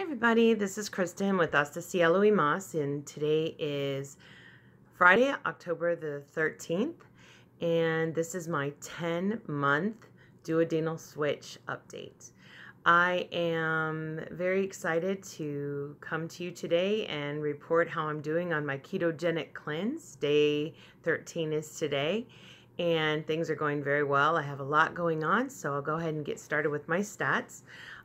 everybody, this is Kristen with Hasta Cielo y Mas, and today is Friday, October the 13th, and this is my 10-month duodenal switch update. I am very excited to come to you today and report how I'm doing on my ketogenic cleanse. Day 13 is today, and things are going very well. I have a lot going on, so I'll go ahead and get started with my stats.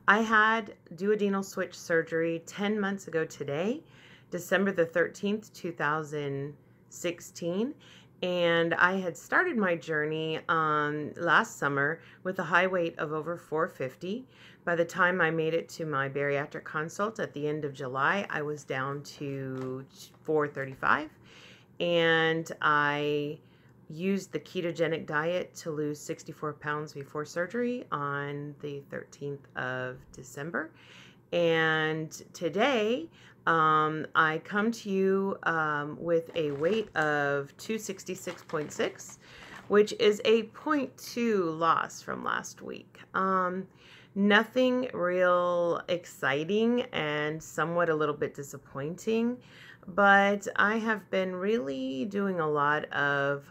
I had duodenal switch surgery 10 months ago today, December the 13th, 2016, and I had started my journey last summer with a high weight of over 450. By the time I made it to my bariatric consult at the end of July, I was down to 435, and I used the ketogenic diet to lose 64 pounds before surgery on the 13th of December. And today, I come to you with a weight of 266.6, which is a 0.2 loss from last week. Nothing real exciting and somewhat a little bit disappointing, but I have been really doing a lot of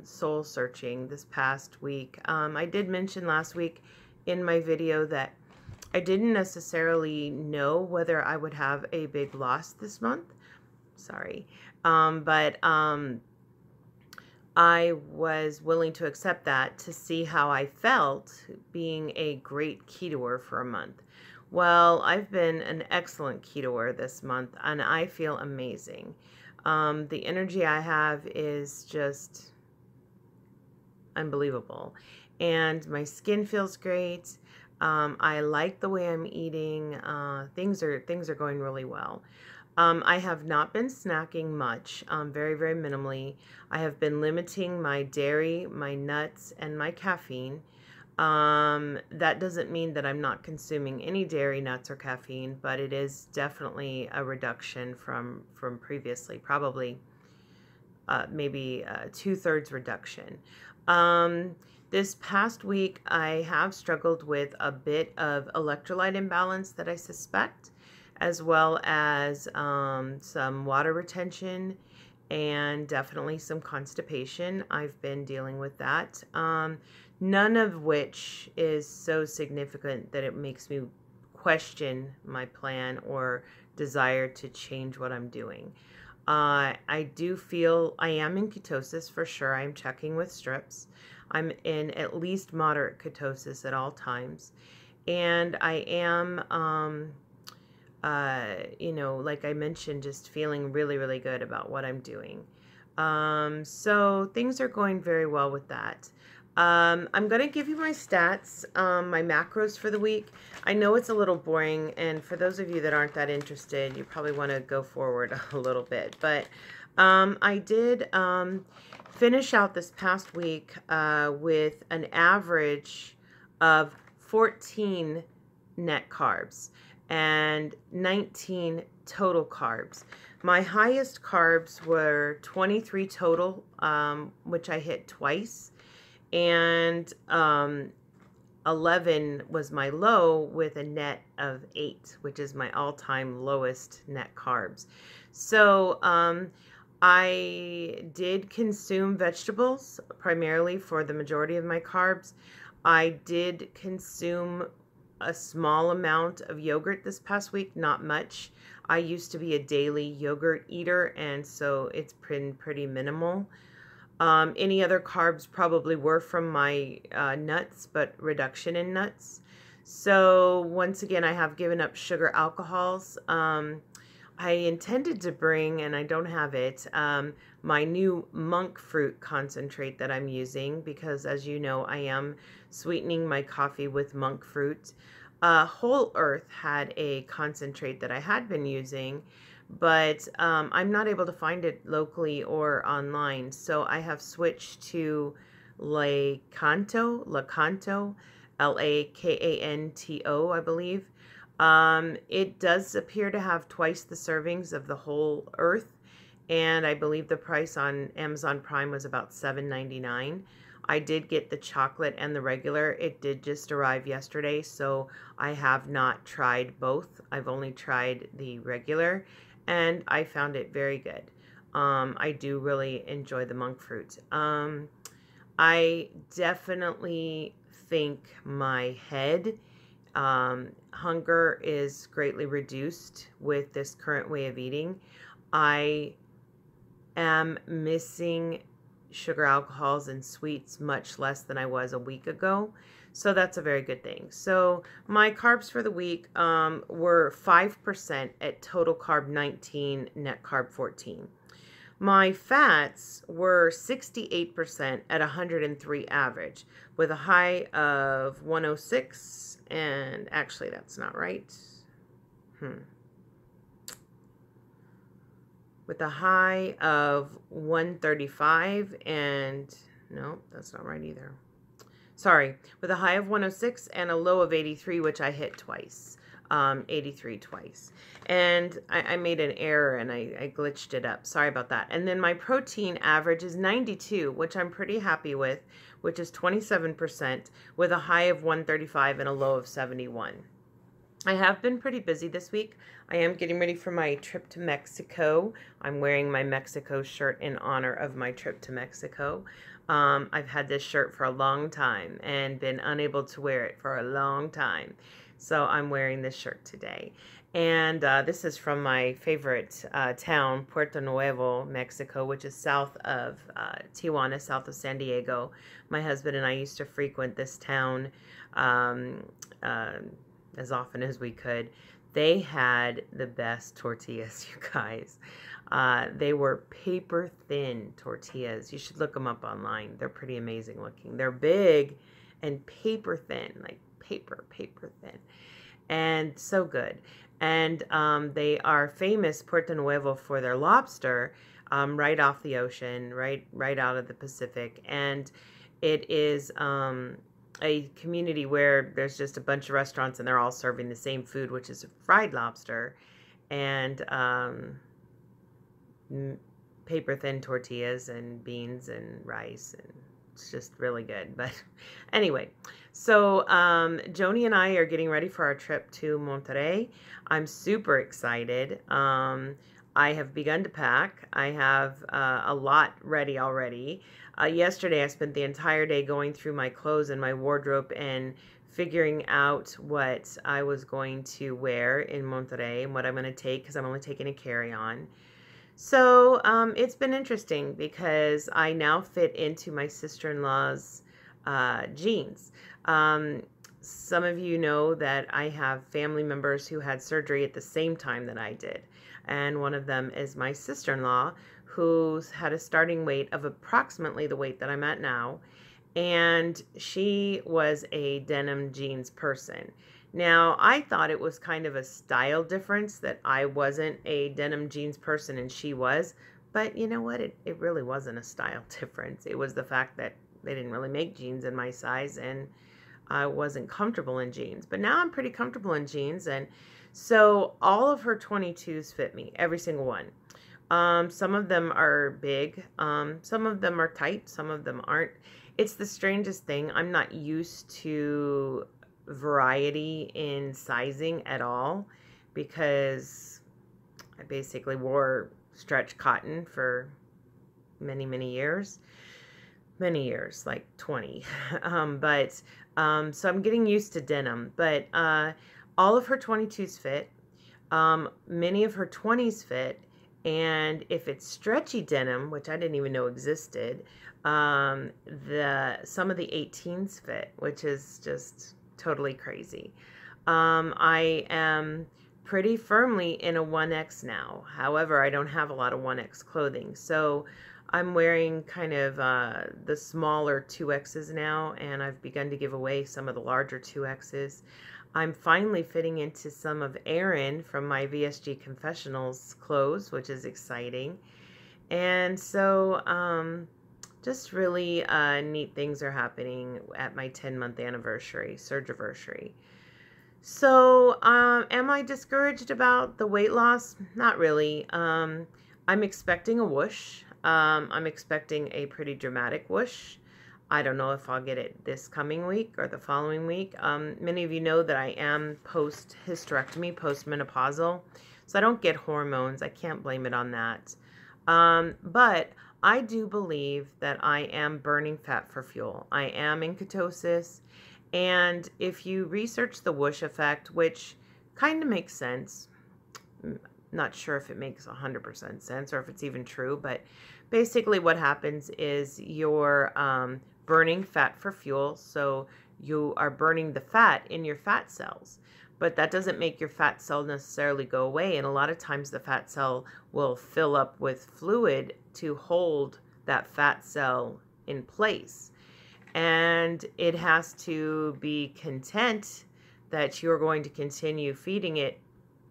soul searching this past week. I did mention last week in my video that I didn't necessarily know whether I would have a big loss this month. Sorry. But I was willing to accept that to see how I felt being a great ketoer for a month. Well, I've been an excellent ketoer this month, and I feel amazing. The energy I have is just unbelievable, and my skin feels great. I like the way I'm eating. Things are going really well. I have not been snacking much, very, very minimally. I have been limiting my dairy, my nuts, and my caffeine. That doesn't mean that I'm not consuming any dairy, nuts, or caffeine, but it is definitely a reduction from previously, probably maybe a 2/3 reduction. This past week, I have struggled with a bit of electrolyte imbalance that I suspect, as well as some water retention and definitely some constipation. I've been dealing with that. None of which is so significant that it makes me question my plan or desire to change what I'm doing. I do feel I am in ketosis for sure. I'm checking with strips. I'm in at least moderate ketosis at all times. And I am, like I mentioned, just feeling really, really good about what I'm doing. So things are going very well with that. I'm going to give you my stats, my macros for the week. I know it's a little boring, and for those of you that aren't that interested, you probably want to go forward a little bit. But I did finish out this past week with an average of 14 net carbs and 19 total carbs. My highest carbs were 23 total, which I hit twice, and 11 was my low with a net of 8, which is my all-time lowest net carbs. So I did consume vegetables primarily for the majority of my carbs. I did consume a small amount of yogurt this past week, not much. I used to be a daily yogurt eater, and so it's been pretty minimal. Any other carbs probably were from my nuts, but reduction in nuts. So once again, I have given up sugar alcohols. I intended to bring, and I don't have it, my new monk fruit concentrate that I'm using, because as you know, I am sweetening my coffee with monk fruit. Whole Earth had a concentrate that I had been using, but I'm not able to find it locally or online. So I have switched to Lakanto, Lakanto, I believe. It does appear to have twice the servings of the Whole Earth, and I believe the price on Amazon Prime was about $7.99. I did get the chocolate and the regular. It did just arrive yesterday, so I have not tried both. I've only tried the regular, and I found it very good. I do really enjoy the monk fruit. I definitely think my head hunger is greatly reduced with this current way of eating. I am missing sugar, alcohols, and sweets much less than I was a week ago. So that's a very good thing. So my carbs for the week were 5% at total carb 19, net carb 14. My fats were 68% at 103 average with a high of 106, and actually that's not right. With a high of 135 and no, that's not right either. Sorry, with a high of 106 and a low of 83, which I hit twice. 83 twice. And I made an error and I glitched it up. Sorry about that. And then my protein average is 92, which I'm pretty happy with, which is 27% with a high of 135 and a low of 71. I have been pretty busy this week. I am getting ready for my trip to Mexico. I'm wearing my Mexico shirt in honor of my trip to Mexico. I've had this shirt for a long time and been unable to wear it for a long time. So I'm wearing this shirt today. And this is from my favorite town, Puerto Nuevo, Mexico, which is south of Tijuana, south of San Diego. My husband and I used to frequent this town as often as we could. They had the best tortillas, you guys. They were paper thin tortillas. You should look them up online. They're pretty amazing looking. They're big and paper thin, like paper thin, and so good. And they are famous, Puerto Nuevo, for their lobster right off the ocean, right out of the Pacific. And it is a community where there's just a bunch of restaurants and they're all serving the same food, which is fried lobster and paper thin tortillas and beans and rice, and it's just really good. But anyway, so Joni and I are getting ready for our trip to Monterrey. I'm super excited. I have begun to pack. I have a lot ready already. Yesterday I spent the entire day going through my clothes and my wardrobe and figuring out what I was going to wear in Monterrey and what I'm going to take, because I'm only taking a carry-on. So it's been interesting because I now fit into my sister-in-law's jeans. Some of you know that I have family members who had surgery at the same time that I did. And one of them is my sister-in-law, who's had a starting weight of approximately the weight that I'm at now. And she was a denim jeans person. Now, I thought it was kind of a style difference that I wasn't a denim jeans person and she was. But you know what? It really wasn't a style difference. It was the fact that they didn't really make jeans in my size and I wasn't comfortable in jeans. But now I'm pretty comfortable in jeans. And so all of her 22s fit me, every single one. Some of them are big. Some of them are tight. Some of them aren't. It's the strangest thing. I'm not used to variety in sizing at all because I basically wore stretch cotton for many years, like 20. So I'm getting used to denim, but all of her 22s fit. Many of her 20s fit. And if it's stretchy denim, which I didn't even know existed, some of the 18s fit, which is just totally crazy. I am pretty firmly in a 1X now. However, I don't have a lot of 1X clothing. So I'm wearing kind of the smaller 2Xs now, and I've begun to give away some of the larger 2Xs. I'm finally fitting into some of Erin from my VSG Confessionals clothes, which is exciting. And so just really neat things are happening at my 10-month anniversary, surgiversary. So am I discouraged about the weight loss? Not really. I'm expecting a whoosh. I'm expecting a pretty dramatic whoosh. I don't know if I'll get it this coming week or the following week. Many of you know that I am post-hysterectomy, post-menopausal, so I don't get hormones. I can't blame it on that. But I do believe that I am burning fat for fuel. I am in ketosis, and if you research the whoosh effect, which kind of makes sense, not sure if it makes 100% sense or if it's even true, but basically what happens is you're burning fat for fuel, so you are burning the fat in your fat cells, but that doesn't make your fat cell necessarily go away, and a lot of times the fat cell will fill up with fluid to hold that fat cell in place, and it has to be content that you're going to continue feeding it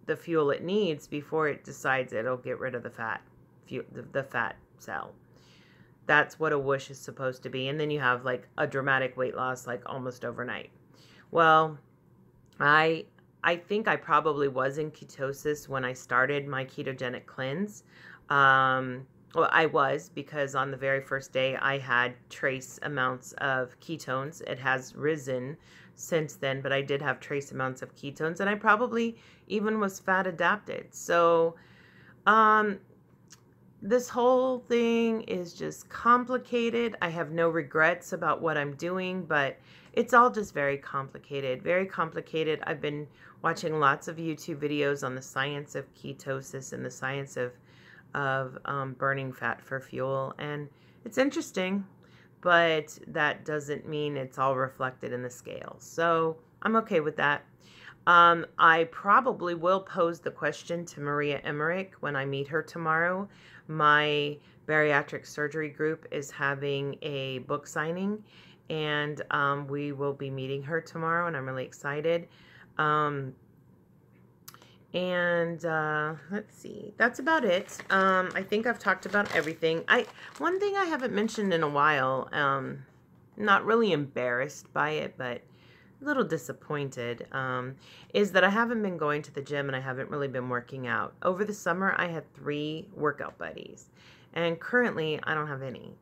the fuel it needs before it decides it'll get rid of the fat cell. That's what a whoosh is supposed to be. And then you have like a dramatic weight loss, like almost overnight. Well, I think I probably was in ketosis when I started my ketogenic cleanse. Well, I was, because on the very first day I had trace amounts of ketones. It has risen since then, but I did have trace amounts of ketones, and I probably even was fat adapted. So this whole thing is just complicated. I have no regrets about what I'm doing, but it's all just very complicated, very complicated. I've been watching lots of YouTube videos on the science of ketosis and the science of burning fat for fuel, and it's interesting, but that doesn't mean it's all reflected in the scale. So I'm okay with that. I probably will pose the question to Maria Emmerich when I meet her tomorrow. My bariatric surgery group is having a book signing, and we will be meeting her tomorrow, and I'm really excited. Let's see, that's about it. I think I've talked about everything. One thing I haven't mentioned in a while, not really embarrassed by it, but a little disappointed, is that I haven't been going to the gym and I haven't really been working out. Over the summer, I had 3 workout buddies, and currently I don't have any.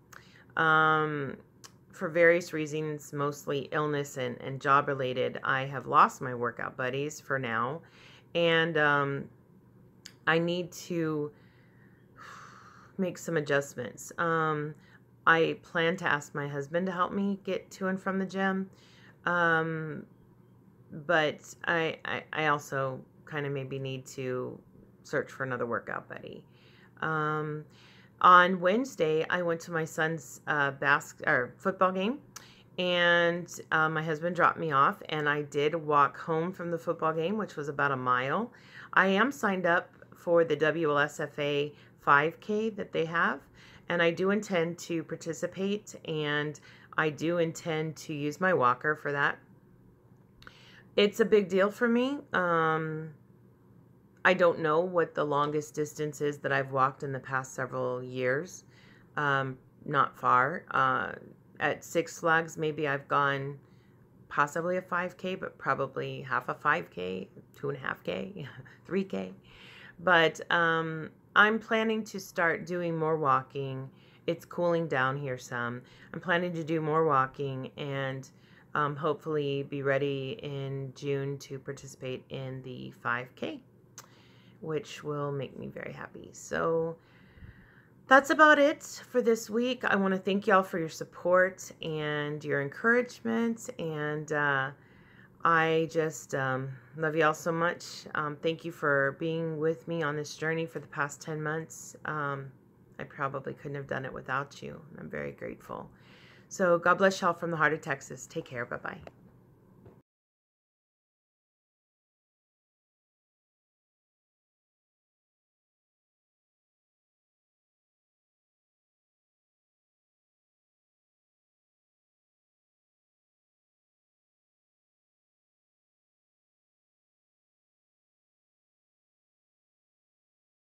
For various reasons, mostly illness and job related, I have lost my workout buddies for now. And I need to make some adjustments. I plan to ask my husband to help me get to and from the gym. But I also kind of maybe need to search for another workout buddy. On Wednesday, I went to my son's football game. And my husband dropped me off, and I did walk home from the football game, which was about 1 mile. I am signed up for the WLSFA 5K that they have, and I do intend to participate, and I do intend to use my walker for that. It's a big deal for me. I don't know what the longest distance is that I've walked in the past several years. Not far. At Six Flags, maybe I've gone possibly a 5K, but probably half a 5K, 2.5K, 3K. But I'm planning to start doing more walking. It's cooling down here some. I'm planning to do more walking and hopefully be ready in June to participate in the 5K, which will make me very happy. So that's about it for this week. I want to thank y'all for your support and your encouragement, and I just love y'all so much. Thank you for being with me on this journey for the past 10 months. I probably couldn't have done it without you. I'm very grateful. So God bless y'all from the heart of Texas. Take care. Bye-bye.